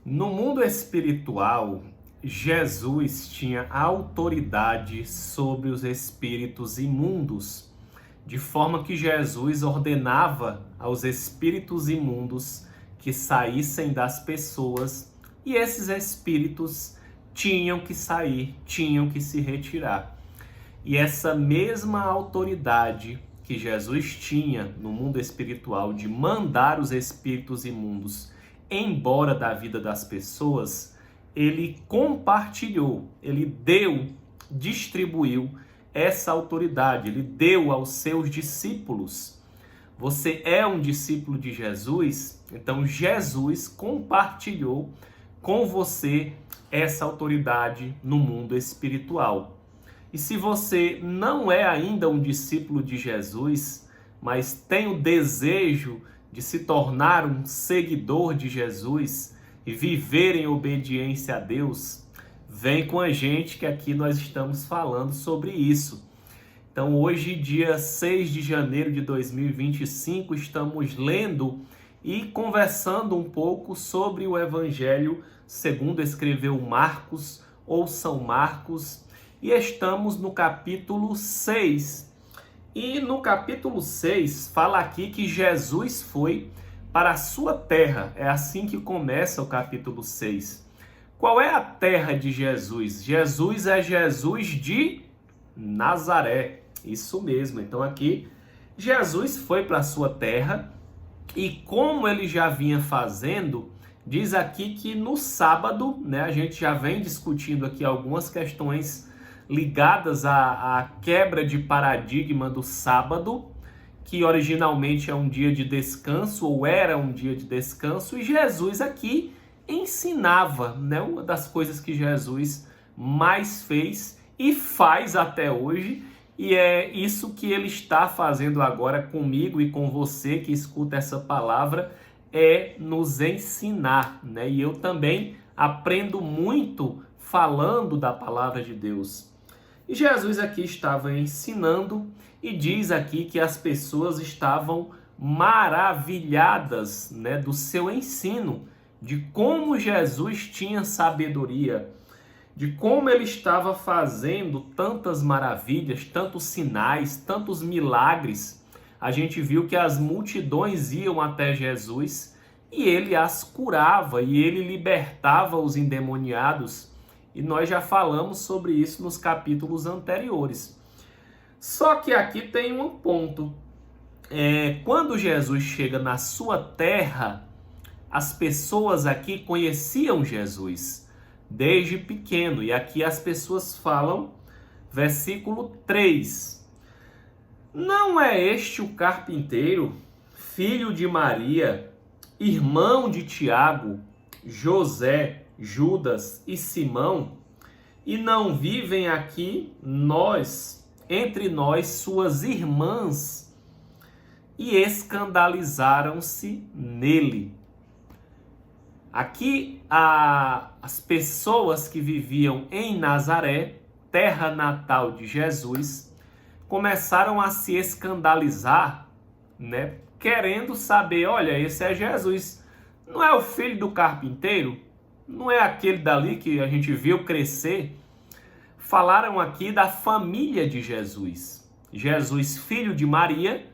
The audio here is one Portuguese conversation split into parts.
No mundo espiritual, Jesus tinha autoridade sobre os espíritos imundos, de forma que Jesus ordenava aos espíritos imundos que saíssem das pessoas e esses espíritos tinham que sair, tinham que se retirar. E essa mesma autoridade que Jesus tinha no mundo espiritual de mandar os espíritos imundos embora da vida das pessoas, ele compartilhou, ele deu, distribuiu essa autoridade, ele deu aos seus discípulos. Você é um discípulo de Jesus, então Jesus compartilhou com você essa autoridade no mundo espiritual. E se você não é ainda um discípulo de Jesus, mas tem o desejo de se tornar um seguidor de Jesus e viver em obediência a Deus, vem com a gente que aqui nós estamos falando sobre isso. Então hoje, dia 6 de janeiro de 2025, estamos lendo e conversando um pouco sobre o Evangelho segundo escreveu Marcos ou São Marcos, e estamos no capítulo 6. E no capítulo 6 fala aqui que Jesus foi para a sua terra. É assim que começa o capítulo 6. Qual é a terra de Jesus? Jesus é Jesus de Nazaré. Isso mesmo. Então aqui Jesus foi para a sua terra e como ele já vinha fazendo, diz aqui que no sábado, né, a gente já vem discutindo aqui algumas questões ligadas à quebra de paradigma do sábado, que originalmente é um dia de descanso, ou era um dia de descanso, e Jesus aqui ensinava, né? Uma das coisas que Jesus mais fez e faz até hoje, e é isso que ele está fazendo agora comigo e com você que escuta essa palavra, é nos ensinar, né? E eu também aprendo muito falando da palavra de Deus. E Jesus aqui estava ensinando e diz aqui que as pessoas estavam maravilhadas, né, do seu ensino, de como Jesus tinha sabedoria, de como ele estava fazendo tantas maravilhas, tantos sinais, tantos milagres. A gente viu que as multidões iam até Jesus e ele as curava e ele libertava os endemoniados. E nós já falamos sobre isso nos capítulos anteriores. Só que aqui tem um ponto. Quando Jesus chega na sua terra, as pessoas aqui conheciam Jesus desde pequeno. E aqui as pessoas falam, versículo 3. Não é este o carpinteiro, filho de Maria, irmão de Tiago, José, Judas e Simão? E não vivem aqui entre nós, suas irmãs? E escandalizaram-se nele. Aqui as pessoas que viviam em Nazaré, terra natal de Jesus, começaram a se escandalizar, né? Querendo saber, olha, esse é Jesus. Não é o filho do carpinteiro? Não é aquele dali que a gente viu crescer? Falaram aqui da família de Jesus. Jesus, filho de Maria,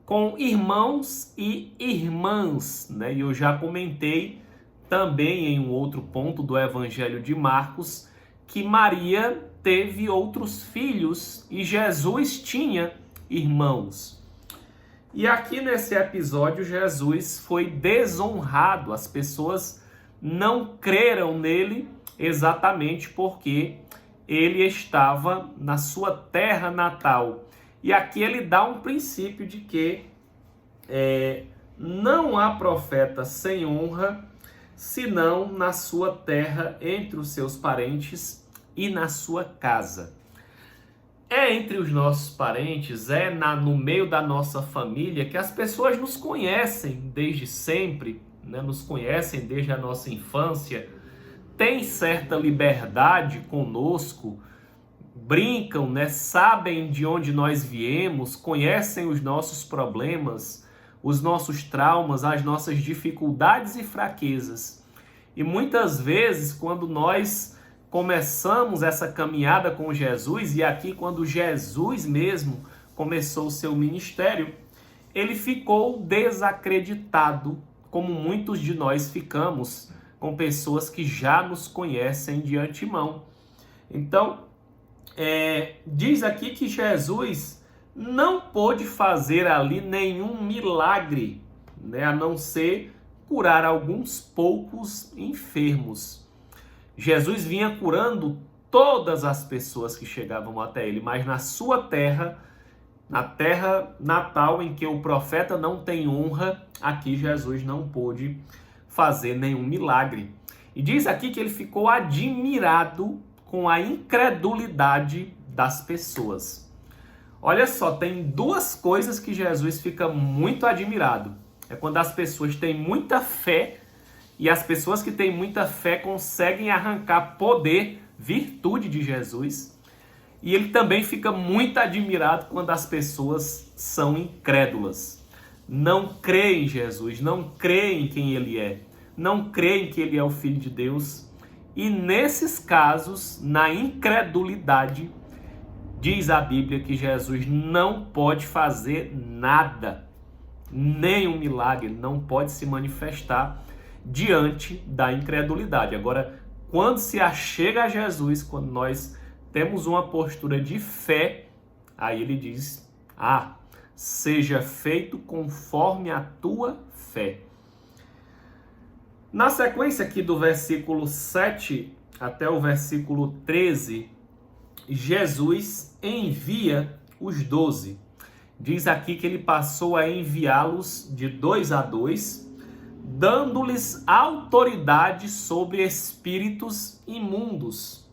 com irmãos e irmãs, né? E eu já comentei também em um outro ponto do Evangelho de Marcos que Maria teve outros filhos e Jesus tinha irmãos. E aqui nesse episódio Jesus foi desonrado. As pessoas não creram nele exatamente porque ele estava na sua terra natal. E aqui ele dá um princípio de que não há profeta sem honra, senão na sua terra, entre os seus parentes e na sua casa. É entre os nossos parentes, no meio da nossa família que as pessoas nos conhecem desde sempre, né? Nos conhecem desde a nossa infância, têm certa liberdade conosco, brincam, né? Sabem de onde nós viemos, conhecem os nossos problemas, os nossos traumas, as nossas dificuldades e fraquezas. E muitas vezes, quando nós começamos essa caminhada com Jesus, e aqui quando Jesus mesmo começou o seu ministério, ele ficou desacreditado, como muitos de nós ficamos com pessoas que já nos conhecem de antemão. Então, diz aqui que Jesus não pôde fazer ali nenhum milagre, né, a não ser curar alguns poucos enfermos. Jesus vinha curando todas as pessoas que chegavam até ele, mas na sua terra, na terra natal em que o profeta não tem honra, aqui Jesus não pôde fazer nenhum milagre. E diz aqui que ele ficou admirado com a incredulidade das pessoas. Olha só, tem duas coisas que Jesus fica muito admirado. É quando as pessoas têm muita fé, e as pessoas que têm muita fé conseguem arrancar poder, virtude de Jesus. E ele também fica muito admirado quando as pessoas são incrédulas. Não creem em Jesus, não creem em quem ele é, não creem que ele é o Filho de Deus. E nesses casos, na incredulidade, diz a Bíblia que Jesus não pode fazer nada, nem um milagre, não pode se manifestar diante da incredulidade. Agora, quando se achega a Jesus, quando nós temos uma postura de fé, aí ele diz, seja feito conforme a tua fé. Na sequência aqui do versículo 7 até o versículo 13, Jesus envia os 12. Diz aqui que ele passou a enviá-los de 2 a 2, dando-lhes autoridade sobre espíritos imundos.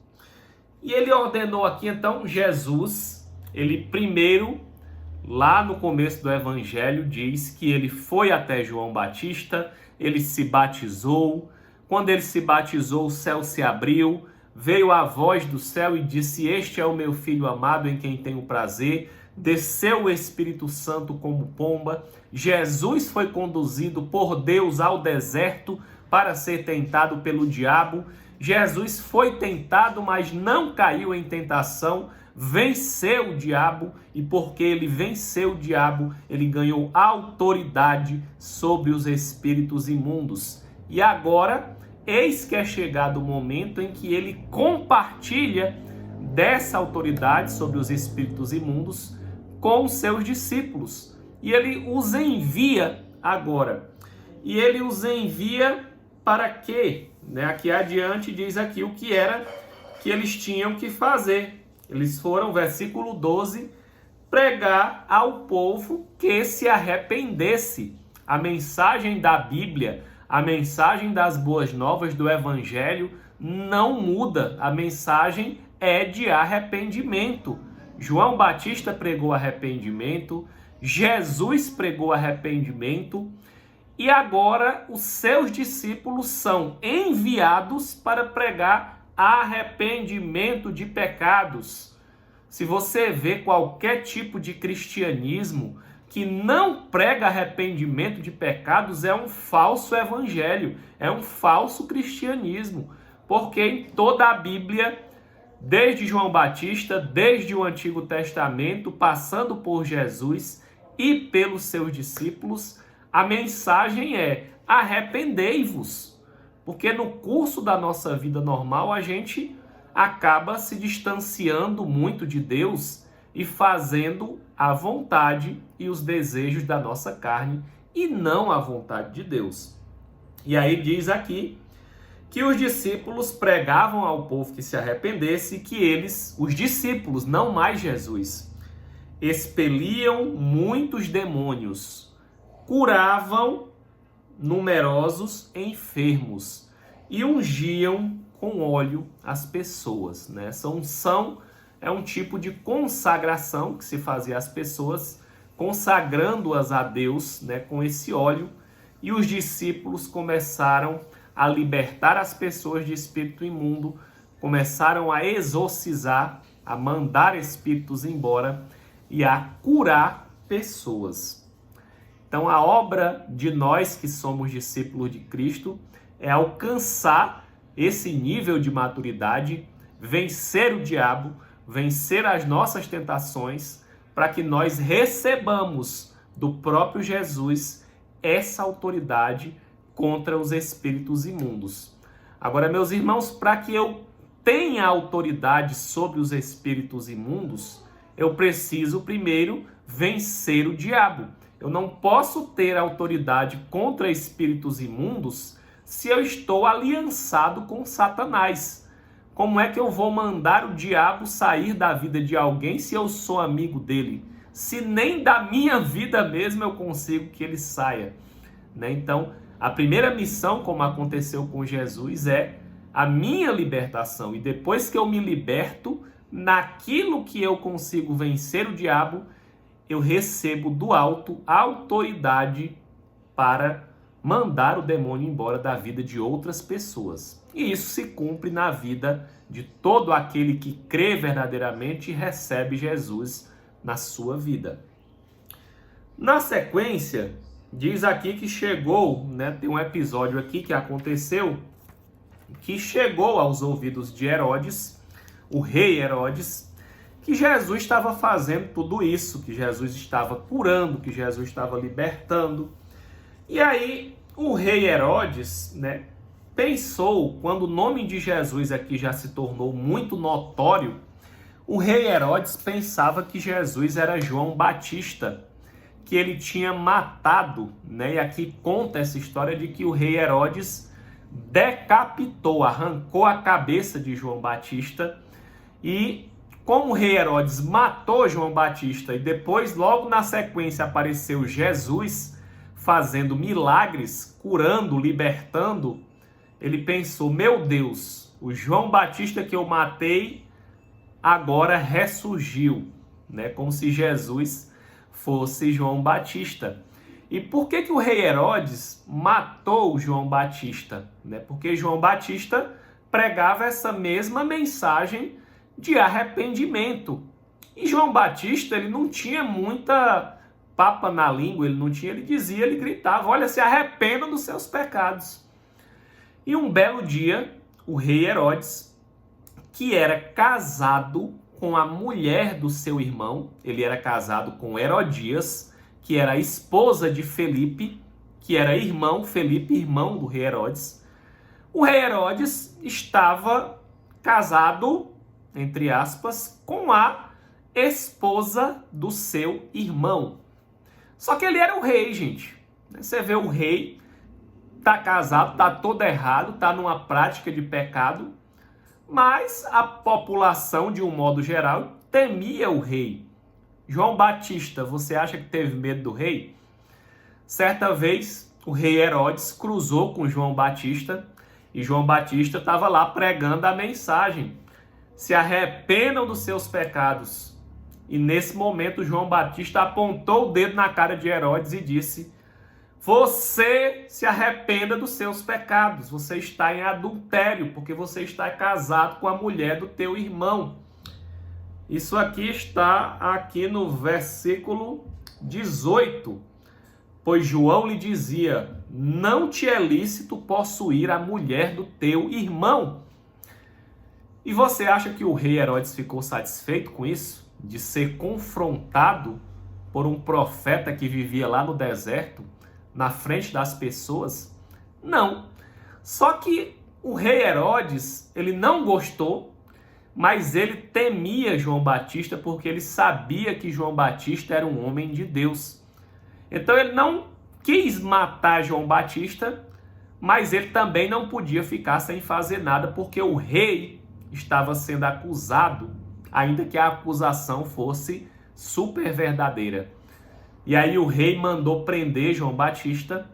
E ele ordenou aqui, então, Jesus, ele primeiro, lá no começo do evangelho, diz que ele foi até João Batista, ele se batizou. Quando ele se batizou, o céu se abriu, veio a voz do céu e disse, este é o meu filho amado em quem tenho prazer. Desceu o Espírito Santo como pomba. Jesus foi conduzido por Deus ao deserto para ser tentado pelo diabo. Jesus foi tentado, mas não caiu em tentação, venceu o diabo, e porque ele venceu o diabo, ele ganhou autoridade sobre os espíritos imundos. E agora, eis que é chegado o momento em que ele compartilha dessa autoridade sobre os espíritos imundos com os seus discípulos. E ele os envia agora. E ele os envia para quê? Aqui adiante diz aqui o que era que eles tinham que fazer. Eles foram, versículo 12, pregar ao povo que se arrependesse. A mensagem da Bíblia, a mensagem das boas novas do Evangelho não muda. A mensagem é de arrependimento. João Batista pregou arrependimento, Jesus pregou arrependimento, e agora os seus discípulos são enviados para pregar arrependimento de pecados. Se você vê qualquer tipo de cristianismo que não prega arrependimento de pecados, é um falso evangelho, é um falso cristianismo, porque em toda a Bíblia, desde João Batista, desde o Antigo Testamento, passando por Jesus e pelos seus discípulos, a mensagem é arrependei-vos. Porque no curso da nossa vida normal, a gente acaba se distanciando muito de Deus e fazendo a vontade e os desejos da nossa carne e não a vontade de Deus. E aí diz aqui que os discípulos pregavam ao povo que se arrependesse, que eles, os discípulos, não mais Jesus, expeliam muitos demônios, curavam numerosos enfermos e ungiam com óleo as pessoas. Essa unção é um tipo de consagração que se fazia às pessoas, consagrando-as a Deus, com esse óleo, e os discípulos começaram a libertar as pessoas de espírito imundo, começaram a exorcizar, a mandar espíritos embora e a curar pessoas. Então a obra de nós que somos discípulos de Cristo é alcançar esse nível de maturidade, vencer o diabo, vencer as nossas tentações, para que nós recebamos do próprio Jesus essa autoridade contra os espíritos imundos. Agora, meus irmãos, para que eu tenha autoridade sobre os espíritos imundos, eu preciso primeiro vencer o diabo. Eu não posso ter autoridade contra espíritos imundos se eu estou aliançado com Satanás. Como é que eu vou mandar o diabo sair da vida de alguém se eu sou amigo dele? Se nem da minha vida mesmo eu consigo que ele saia, né? Então, a primeira missão, como aconteceu com Jesus, é a minha libertação. E depois que eu me liberto, naquilo que eu consigo vencer o diabo, eu recebo do alto a autoridade para mandar o demônio embora da vida de outras pessoas. E isso se cumpre na vida de todo aquele que crê verdadeiramente e recebe Jesus na sua vida. Na sequência, diz aqui que chegou, né, tem um episódio aqui que aconteceu, que chegou aos ouvidos de Herodes, o rei Herodes, que Jesus estava fazendo tudo isso, que Jesus estava curando, que Jesus estava libertando. E aí o rei Herodes, né, pensou, quando o nome de Jesus aqui já se tornou muito notório, o rei Herodes pensava que Jesus era João Batista, que ele tinha matado, né? E aqui conta essa história de que o rei Herodes decapitou, arrancou a cabeça de João Batista. E como o rei Herodes matou João Batista e depois, logo na sequência, apareceu Jesus fazendo milagres, curando, libertando, ele pensou, meu Deus, o João Batista que eu matei agora ressurgiu, né? Como se Jesus fosse João Batista. E por que o rei Herodes matou João Batista? Né? Porque João Batista pregava essa mesma mensagem de arrependimento. E João Batista, ele não tinha muita papa na língua, ele dizia, ele gritava, olha, se arrependam dos seus pecados. E um belo dia, o rei Herodes, que era casado com a mulher do seu irmão, ele era casado com Herodias, que era a esposa de Felipe, que era irmão, Felipe, irmão do rei Herodes. O rei Herodes estava casado, entre aspas, com a esposa do seu irmão. Só que ele era o rei, gente. Você vê o rei, tá casado, tá todo errado, tá numa prática de pecado, mas a população, de um modo geral, temia o rei. João Batista, você acha que teve medo do rei? Certa vez, o rei Herodes cruzou com João Batista e João Batista estava lá pregando a mensagem. Se arrependam dos seus pecados. E nesse momento, João Batista apontou o dedo na cara de Herodes e disse, você se arrependa dos seus pecados, você está em adultério, porque você está casado com a mulher do teu irmão. Isso aqui está aqui no versículo 18. Pois João lhe dizia, não te é lícito possuir a mulher do teu irmão. E você acha que o rei Herodes ficou satisfeito com isso? De ser confrontado por um profeta que vivia lá no deserto, na frente das pessoas? Não. Só que o rei Herodes, ele não gostou, mas ele temia João Batista porque ele sabia que João Batista era um homem de Deus. Então ele não quis matar João Batista, mas ele também não podia ficar sem fazer nada porque o rei estava sendo acusado, ainda que a acusação fosse super verdadeira. E aí o rei mandou prender João Batista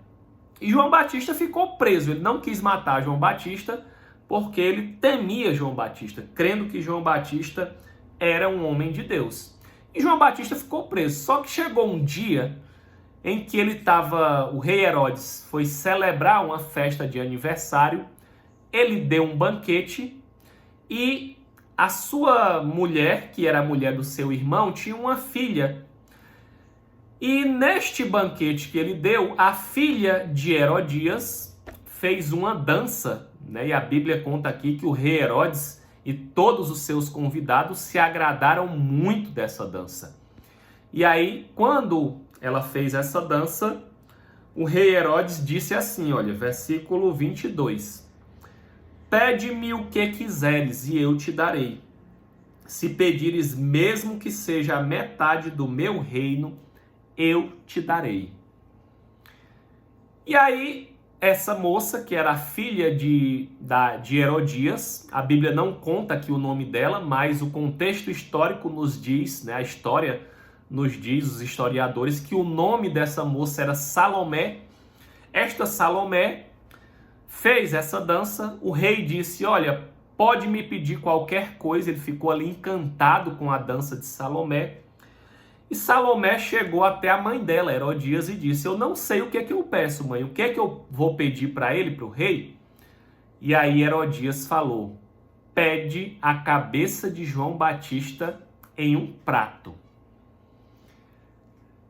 e João Batista ficou preso. Ele não quis matar João Batista porque ele temia João Batista, crendo que João Batista era um homem de Deus. E João Batista ficou preso. Só que chegou um dia em que o rei Herodes foi celebrar uma festa de aniversário, ele deu um banquete e a sua mulher, que era a mulher do seu irmão, tinha uma filha. E neste banquete que ele deu, a filha de Herodias fez uma dança, né? E a Bíblia conta aqui que o rei Herodes e todos os seus convidados se agradaram muito dessa dança. E aí, quando ela fez essa dança, o rei Herodes disse assim, olha, versículo 22. Pede-me o que quiseres e eu te darei. Se pedires mesmo que seja a metade do meu reino, eu te darei. E aí, essa moça, que era filha de Herodias, a Bíblia não conta aqui o nome dela, mas o contexto histórico nos diz, né, a história nos diz, os historiadores, que o nome dessa moça era Salomé. Esta Salomé fez essa dança, o rei disse, olha, pode me pedir qualquer coisa, ele ficou ali encantado com a dança de Salomé. E Salomé chegou até a mãe dela, Herodias, e disse, eu não sei o que é que eu peço, mãe, o que é que eu vou pedir para ele, para o rei? E aí Herodias falou, pede a cabeça de João Batista em um prato.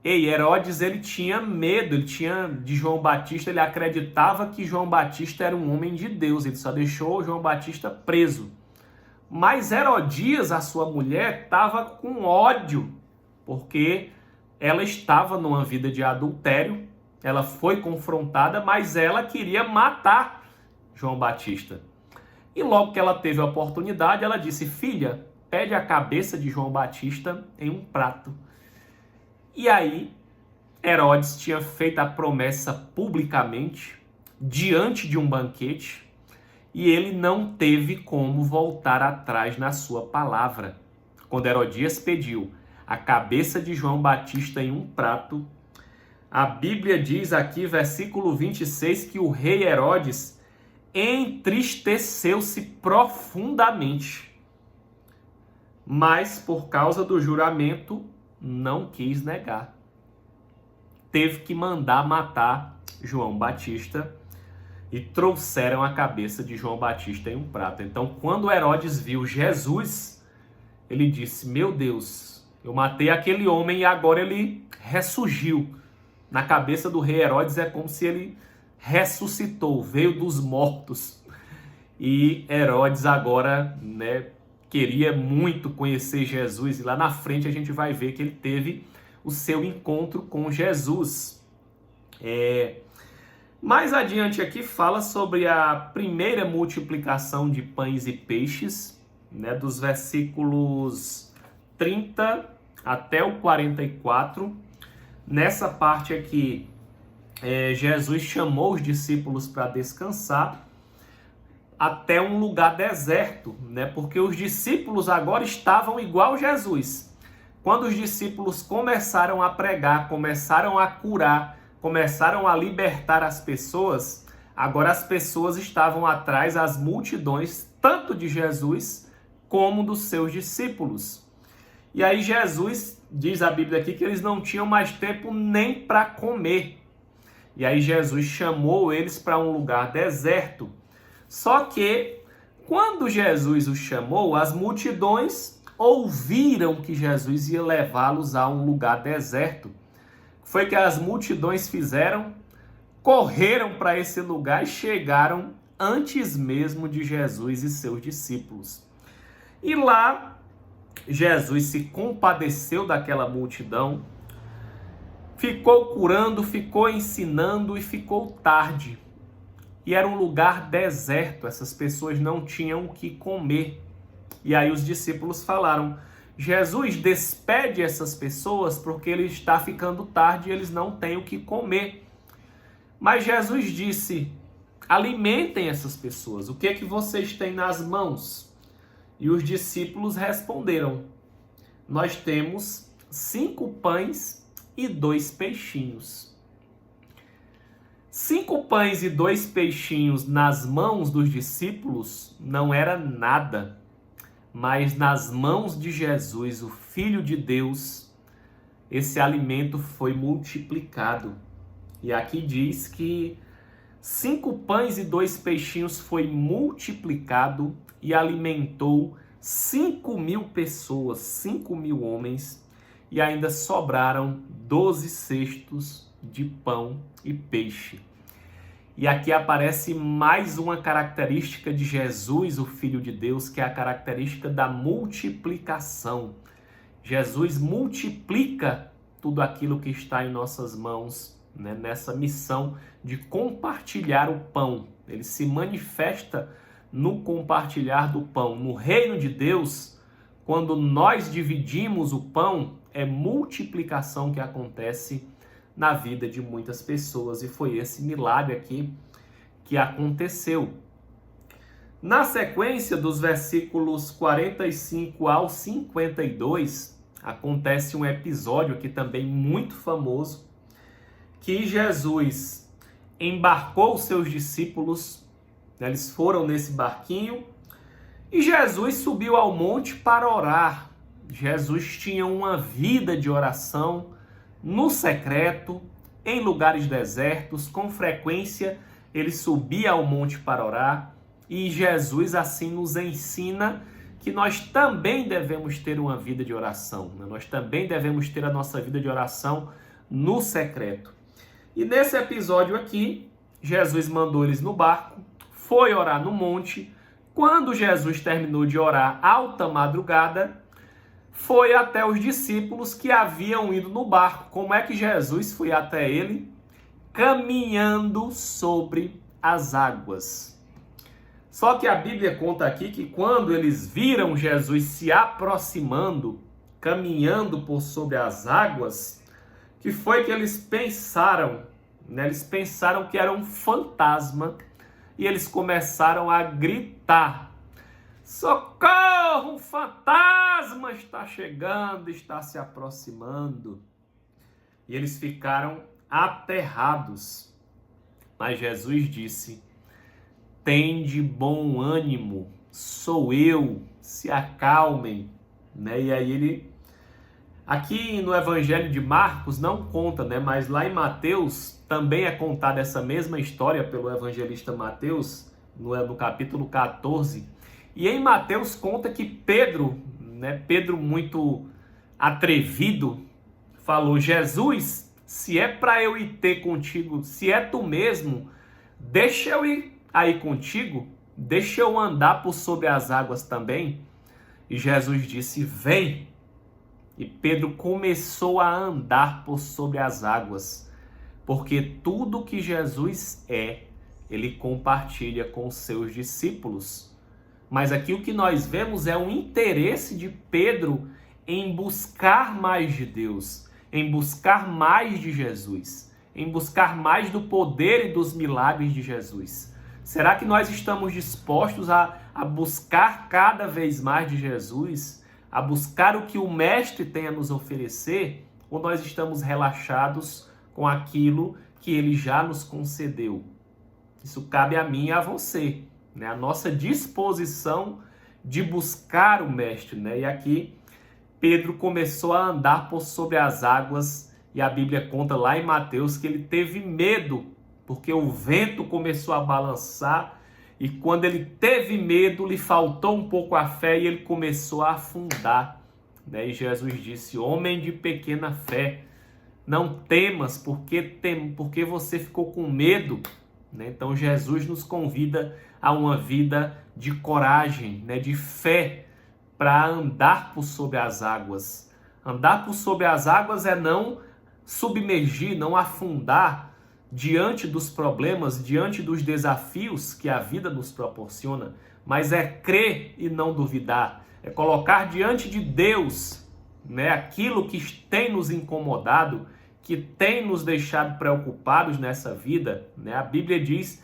Herodes, ele tinha medo, de João Batista, ele acreditava que João Batista era um homem de Deus, ele só deixou João Batista preso. Mas Herodias, a sua mulher, estava com ódio, porque ela estava numa vida de adultério, ela foi confrontada, mas ela queria matar João Batista. E logo que ela teve a oportunidade, ela disse, filha, pede a cabeça de João Batista em um prato. E aí, Herodes tinha feito a promessa publicamente, diante de um banquete, e ele não teve como voltar atrás na sua palavra. Quando Herodias pediu a cabeça de João Batista em um prato, a Bíblia diz aqui, versículo 26, que o rei Herodes entristeceu-se profundamente, mas por causa do juramento, não quis negar. Teve que mandar matar João Batista e trouxeram a cabeça de João Batista em um prato. Então, quando Herodes viu Jesus, ele disse, meu Deus, eu matei aquele homem e agora ele ressurgiu. Na cabeça do rei Herodes é como se ele ressuscitou, veio dos mortos. E Herodes agora, né, queria muito conhecer Jesus, e lá na frente a gente vai ver que ele teve o seu encontro com Jesus. Mais adiante aqui fala sobre a primeira multiplicação de pães e peixes, né, dos versículos 30 até o 44. Nessa parte aqui, Jesus chamou os discípulos para descansar, até um lugar deserto, né? Porque os discípulos agora estavam igual Jesus. Quando os discípulos começaram a pregar, começaram a curar, começaram a libertar as pessoas, agora as pessoas estavam atrás, as multidões, tanto de Jesus como dos seus discípulos. E aí Jesus, diz a Bíblia aqui, que eles não tinham mais tempo nem para comer. E aí Jesus chamou eles para um lugar deserto. Só que, quando Jesus os chamou, as multidões ouviram que Jesus ia levá-los a um lugar deserto. Foi que as multidões fizeram? Correram para esse lugar e chegaram antes mesmo de Jesus e seus discípulos. E lá, Jesus se compadeceu daquela multidão, ficou curando, ficou ensinando e ficou tarde. E era um lugar deserto, essas pessoas não tinham o que comer. E aí os discípulos falaram, Jesus, despede essas pessoas porque ele está ficando tarde e eles não têm o que comer. Mas Jesus disse, alimentem essas pessoas, o que é que vocês têm nas mãos? E os discípulos responderam, nós temos 5 pães e 2 peixinhos. 5 pães e 2 peixinhos nas mãos dos discípulos não era nada, mas nas mãos de Jesus, o Filho de Deus, esse alimento foi multiplicado. E aqui diz que 5 pães e 2 peixinhos foi multiplicado e alimentou 5.000 pessoas, 5.000 homens, e ainda sobraram 12 cestos de pão e peixe. E aqui aparece mais uma característica de Jesus, o Filho de Deus, que é a característica da multiplicação. Jesus multiplica tudo aquilo que está em nossas mãos, né, nessa missão de compartilhar o pão. Ele se manifesta no compartilhar do pão. No reino de Deus, quando nós dividimos o pão, é multiplicação que acontece na vida de muitas pessoas. E foi esse milagre aqui que aconteceu. Na sequência dos versículos 45 ao 52, acontece um episódio aqui também muito famoso, que Jesus embarcou os seus discípulos, né, eles foram nesse barquinho, e Jesus subiu ao monte para orar. Jesus tinha uma vida de oração no secreto, em lugares desertos, com frequência ele subia ao monte para orar, e Jesus assim nos ensina que nós também devemos ter uma vida de oração, né? Nós também devemos ter a nossa vida de oração no secreto. E nesse episódio aqui, Jesus mandou eles no barco, foi orar no monte. Quando Jesus terminou de orar alta madrugada, foi até os discípulos que haviam ido no barco. Como é que Jesus foi até ele? Caminhando sobre as águas. Só que a Bíblia conta aqui que quando eles viram Jesus se aproximando, caminhando por sobre as águas, que foi que eles pensaram, né? Eles pensaram que era um fantasma e eles começaram a gritar: socorro, um fantasma está chegando, está se aproximando. E eles ficaram aterrados. Mas Jesus disse: tende bom ânimo, sou eu, se acalmem. Né? E aí ele, aqui no Evangelho de Marcos não conta, né? Mas lá em Mateus também é contada essa mesma história pelo evangelista Mateus, no capítulo 14. E em Mateus conta que Pedro, né? Pedro muito atrevido, falou: Jesus, se é para eu ir ter contigo, se é tu mesmo, deixa eu ir aí contigo, deixa eu andar por sobre as águas também. E Jesus disse: vem. E Pedro começou a andar por sobre as águas, porque tudo que Jesus é, ele compartilha com os seus discípulos. Mas aqui o que nós vemos é um interesse de Pedro em buscar mais de Deus, em buscar mais de Jesus, em buscar mais do poder e dos milagres de Jesus. Será que nós estamos dispostos a buscar cada vez mais de Jesus, a buscar o que o Mestre tem a nos oferecer, ou nós estamos relaxados com aquilo que ele já nos concedeu? Isso cabe a mim e a você, né? A nossa disposição de buscar o Mestre, né? E aqui Pedro começou a andar por sobre as águas, e a Bíblia conta lá em Mateus que ele teve medo, porque o vento começou a balançar, e quando ele teve medo, lhe faltou um pouco a fé e ele começou a afundar. Né? E Jesus disse: homem de pequena fé, não temas, porque você ficou com medo. Né? Então Jesus nos convida a uma vida de coragem, né? De fé, para andar por sobre as águas. Andar por sobre as águas é não submergir, não afundar diante dos problemas, diante dos desafios que a vida nos proporciona, mas é crer e não duvidar, é colocar diante de Deus, né, aquilo que tem nos incomodado, que tem nos deixado preocupados nessa vida. Né? A Bíblia diz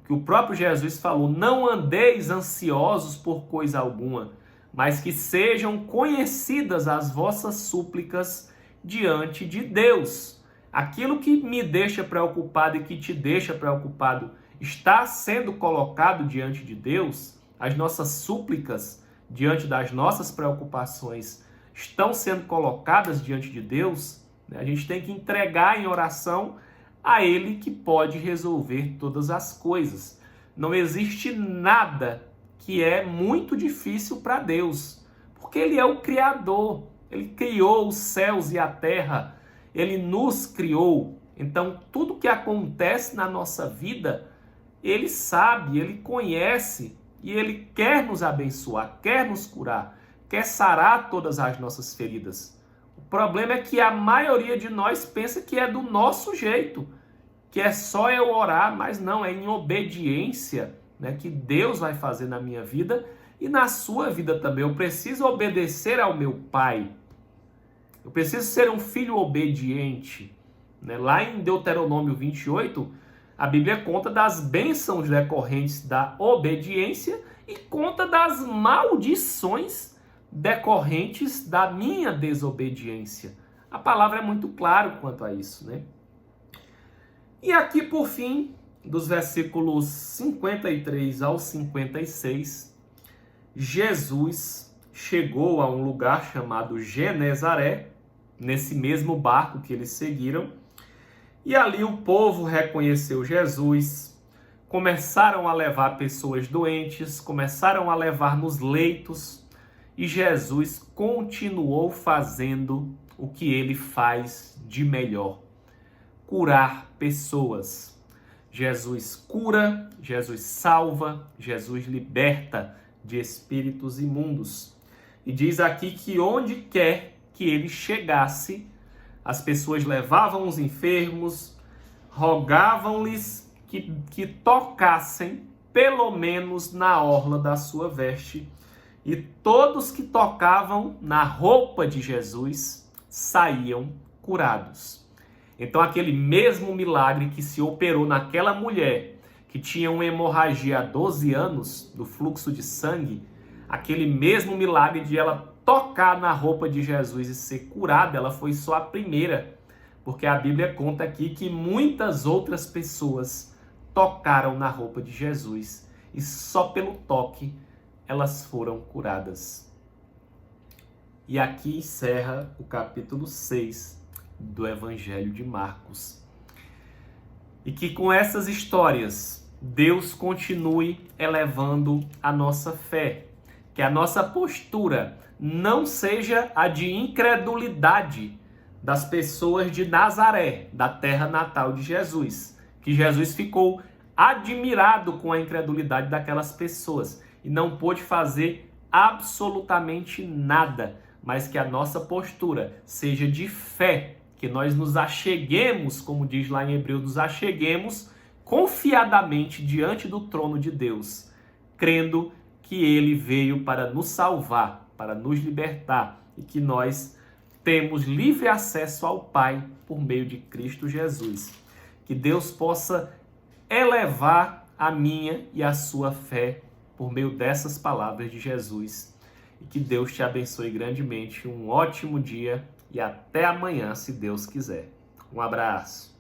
que o próprio Jesus falou: não andeis ansiosos por coisa alguma, mas que sejam conhecidas as vossas súplicas diante de Deus. Aquilo que me deixa preocupado e que te deixa preocupado está sendo colocado diante de Deus? As nossas súplicas diante das nossas preocupações estão sendo colocadas diante de Deus? A gente tem que entregar em oração a Ele, que pode resolver todas as coisas. Não existe nada que é muito difícil para Deus, porque Ele é o Criador. Ele criou os céus e a terra. Ele nos criou, Então, tudo que acontece na nossa vida, Ele sabe, Ele conhece e Ele quer nos abençoar, quer nos curar, quer sarar todas as nossas feridas. O problema é que a maioria de nós pensa que é do nosso jeito, que é só eu orar, mas não, é em obediência, né, que Deus vai fazer na minha vida e na sua vida também. Eu preciso obedecer ao meu Pai. Eu preciso ser um filho obediente. Né? Lá em Deuteronômio 28, a Bíblia conta das bênçãos decorrentes da obediência e conta das maldições decorrentes da minha desobediência. A palavra é muito clara quanto a isso, né? E aqui, por fim, dos versículos 53 ao 56, Jesus chegou a um lugar chamado Genezaré, nesse mesmo barco que eles seguiram, e ali o povo reconheceu Jesus, começaram a levar pessoas doentes, começaram a levar nos leitos, e Jesus continuou fazendo o que ele faz de melhor: curar pessoas. Jesus cura, Jesus salva, Jesus liberta de espíritos imundos. E diz aqui que onde quer que ele chegasse, as pessoas levavam os enfermos, rogavam-lhes que tocassem pelo menos na orla da sua veste. E todos que tocavam na roupa de Jesus saíam curados. Então, aquele mesmo milagre que se operou naquela mulher que tinha uma hemorragia há 12 anos do fluxo de sangue, aquele mesmo milagre de ela tocar na roupa de Jesus e ser curada, ela foi só a primeira, porque a Bíblia conta aqui que muitas outras pessoas tocaram na roupa de Jesus e só pelo toque elas foram curadas. E aqui encerra o capítulo 6 do Evangelho de Marcos. E que com essas histórias, Deus continue elevando a nossa fé. Que a nossa postura não seja a de incredulidade das pessoas de Nazaré, da terra natal de Jesus. Que Jesus ficou admirado com a incredulidade daquelas pessoas e não pôde fazer absolutamente nada, mas que a nossa postura seja de fé, que nós nos acheguemos, como diz lá em Hebreus, nos acheguemos confiadamente diante do trono de Deus, crendo que Ele veio para nos salvar, para nos libertar e que nós temos livre acesso ao Pai por meio de Cristo Jesus. Que Deus possa elevar a minha e a sua fé por meio dessas palavras de Jesus. E que Deus te abençoe grandemente. Um ótimo dia e até amanhã, se Deus quiser. Um abraço.